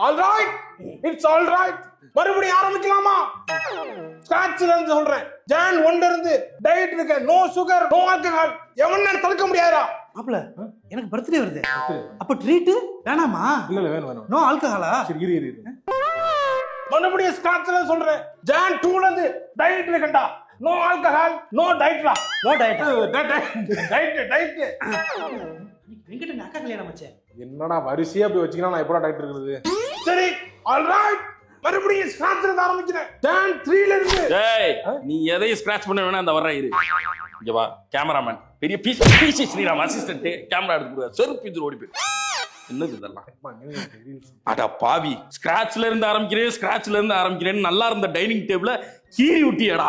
Alright, it's alright. மறுபடியும் ஆரம்பிக்கலாமா? ஸ்கிராட்ச்ல இருந்து சொல்றேன். ஜான் 1 இருந்து டயட் இருக்க, நோ சுகர், நோ ஆல்கஹால். எவனால தடுக்க முடியாதா? மாப்ள எனக்கு பர்த்டே வருது. அப்ப ட்ரீட் வேணாமா? இல்ல வேணும். நோ ஆல்கஹாலா? சரி இரு. மறுபடியும் ஸ்கிராட்ச்ல சொல்றேன். ஜான் 2ல இருந்து டயட் இருக்கடா. நோ ஆல்கஹால், நோ டயட்ரா. No diet. டயட். வெங்கட அக்கா கல்யாணம் மச்சே. என்னடா வரிசையா போய் வச்சினா நான் எப்படா டயட் இருக்குது? சரி ஆல்ரைட், மறுபடியும் ஸ்கிராட்ச்ல இருந்து ஆரம்பிக்கிறேன். ஜான் 3ல இருந்து. டேய் நீ எதையும் ஸ்கிராட்ச் பண்ண வேணாம், அந்த வர்ற இரு. இங்க வா, கேமராமேன் பெரிய பீசி ஸ்ரீராம் அசிஸ்டன்ட் கேமரா எடுத்து கொடுங்க. செருப்பு இது ஓடி போய் என்னது இதெல்லாம்? அட பாவி, ஸ்கிராட்ச்ல இருந்து ஆரம்பிக்கிறேன் நல்லா இருந்த டைனிங் டேபிள கீறி விட்டியடா.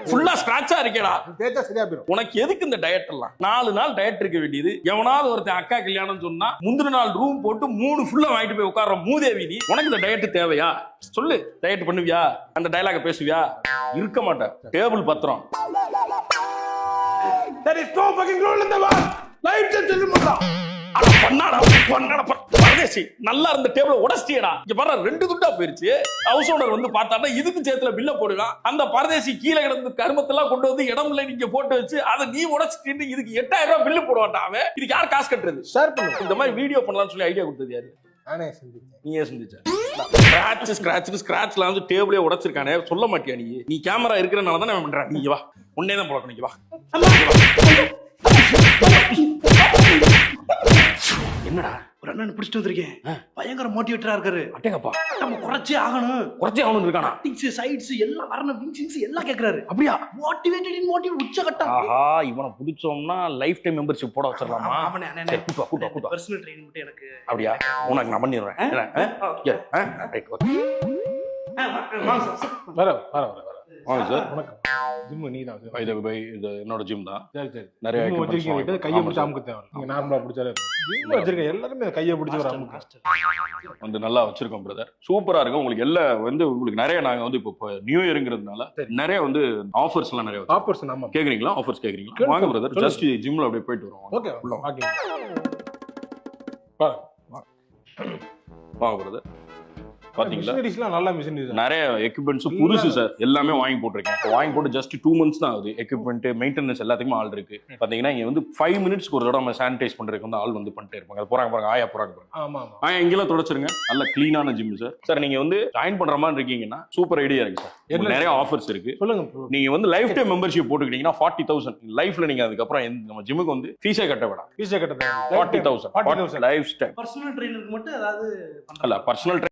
ஃபுல்லா ஸ்கிராட்சா இருக்கேடா. தேஜா சரியா போயிடும். உனக்கு எதுக்கு இந்த டயட் எல்லாம்? 4 நாள் டயட் இருக்க வேண்டியது. எவனாவது ஒருத்தன் அக்கா கல்யாணம் சொன்னா முந்தின நாள் ரூம் போட்டு 3 ஃபுல்லா வாங்கிட்டு போய் உட்கார்ற மூதேவி நீ. உனக்கு இந்த டயட் தேவையா? சொல்லு, டயட் பண்ணுவியா? அந்த டயலாக பேசுவியா? இருக்க மாட்டேன். டேபிள் பத்திரம். There is no fucking rule in the world. Life just doesn't matter. அட பண்ணாடா பரதேசி, நல்லா இருந்த டேபிள உடைச்சிட்டியடா. இங்க பாரு 2 துண்டா போயிருச்சு. ஹவுஸ் ஓனர் வந்து பார்த்தாடா இதுக்கு சேர்த்துல பில்ல போடுவான். அந்த பரதேசி கீழே கிடந்து கருமத்தெல்லாம் கொண்டு வந்து இடம்ல நீங்க போட்டு வச்சு அதை நீ உடைச்சிட்டு இதுக்கு 8000 ரூபாய் பில்லு போடுவான்டா அவன். இதுக்கு யார் காசு கட்டுறது? ஷேர் பண்ணு. இந்த மாதிரி வீடியோ பண்ணலாம்னு சொல்லி ஐடியா கொடுத்தது யாரு? நானே செஞ்சுட்டேன். நீயே செஞ்சுச்ச? ஸ்கிராட்ச்ல வந்து டேபிளே உடைச்சிருக்கானே, சொல்ல மாட்டியா நீ? நீ கேமரா இருக்கிறனால தான் நான் பண்றேன். நீங்க வா, உன்னே தான் போடணும். நீங்க வா. என்னடா ஒரு அண்ணன் பிடிச்சிட்டு வந்திருக்கேன். பயங்கர மோட்டிவேட்டரா இருக்காரு. அட்டேங்கப்பா, நம்ம குறைச்சே ஆகணும் இருக்கானா? டிங்ஸ் சைட்ஸ் எல்லாம் வரணும், விங்ஸ் எல்லாம் கேக்குறாரு. அப்படியா? மோட்டிவேட் உச்சகட்டம். ஆஹா, இவனை பிடிச்சோம்னா லைஃப் டைம் மெம்பர்ஷிப் போட வச்சிடலாமா? கூட்டா பர்சனல் ட்ரைனிங் மட்டும் எனக்கு. அப்படியா? உனக்கு நான் பண்ணிடுறேன். வர வாங்க சார். வணக்கம். ஜிம் நீதான். இது என்னோட ஜிம் தான். சரி நிறைய வச்சிருக்கீங்க. கையை பிடிச்சி அமுக்க தேவை. நீங்க நார்மலா பிடிச்சாலே ஜிம் வச்சிருக்க எல்லாருமே கையை பிடிச்சி வர அமுக்க வந்து நல்லா வச்சிருக்கோம் பிரதர். சூப்பரா இருக்கும். உங்களுக்கு எல்லாம் வந்து உங்களுக்கு நிறைய நாங்க வந்து இப்போ நியூ இயர்ங்கிறதுனால நிறைய வந்து ஆஃபர்ஸ் எல்லாம் நிறைய ஆஃபர்ஸ். நம்ம கேக்குறீங்களா? ஆஃபர்ஸ் கேக்குறீங்களா? வாங்க பிரதர், ஜஸ்ட் ஜிம்ல அப்படியே போயிட்டு வரோம். ஓகே வாங்க வாங்க பிரதர். பாத்தீங்களா நல்ல மிஷினரிஸ், நிறைய எக்யூப்மெண்ட்ஸ் புதுசு சார். எல்லாமே வாங்கி போட்டிருக்கேன். வாங்கி போட்டு ஜஸ்ட் 2 months தான் ஆகுது. எக்யூப்மெண்ட் மெயின்டெனன்ஸ் எல்லாத்துக்குமே ஆள் இருக்கு. பாத்தீங்கன்னா இங்க வந்து 5 minutesக்கு ஒரு தடவை நம்ம சானிடைஸ் பண்றதுக்கு வந்து ஆள் வந்து பண்ணிட்டே இருப்பாங்க. போறாங்க பாருங்க, ஆயா போறாங்க பாருங்க. ஆமா ஆயா இங்கெல்லாம் தொடச்சிருங்க. நல்ல கிளீனான ஜிம் சார். சார் நீங்க வந்து ஜாயின் பண்ற மாதிரி இருக்கீங்கன்னா சூப்பர் ஐடியா இருக்கு சார். நிறைய ஆஃபர்ஸ் இருக்கு. சொல்லுங்க. நீங்க வந்து லைஃப் டைம் மெம்பர்ஷிப் போட்டுக்கிட்டீங்கன்னா 40,000 லைஃப்ல நீங்க அதுக்கப்புறம் நம்ம ஜிம்முக்கு வந்து ஃபீஸே கட்ட வேண்டாம். 40,000 லைஃப் டைம். பர்சனல் ட்ரைனருக்கு மட்டும் ஏதாவது அல்ல, பர்சனல்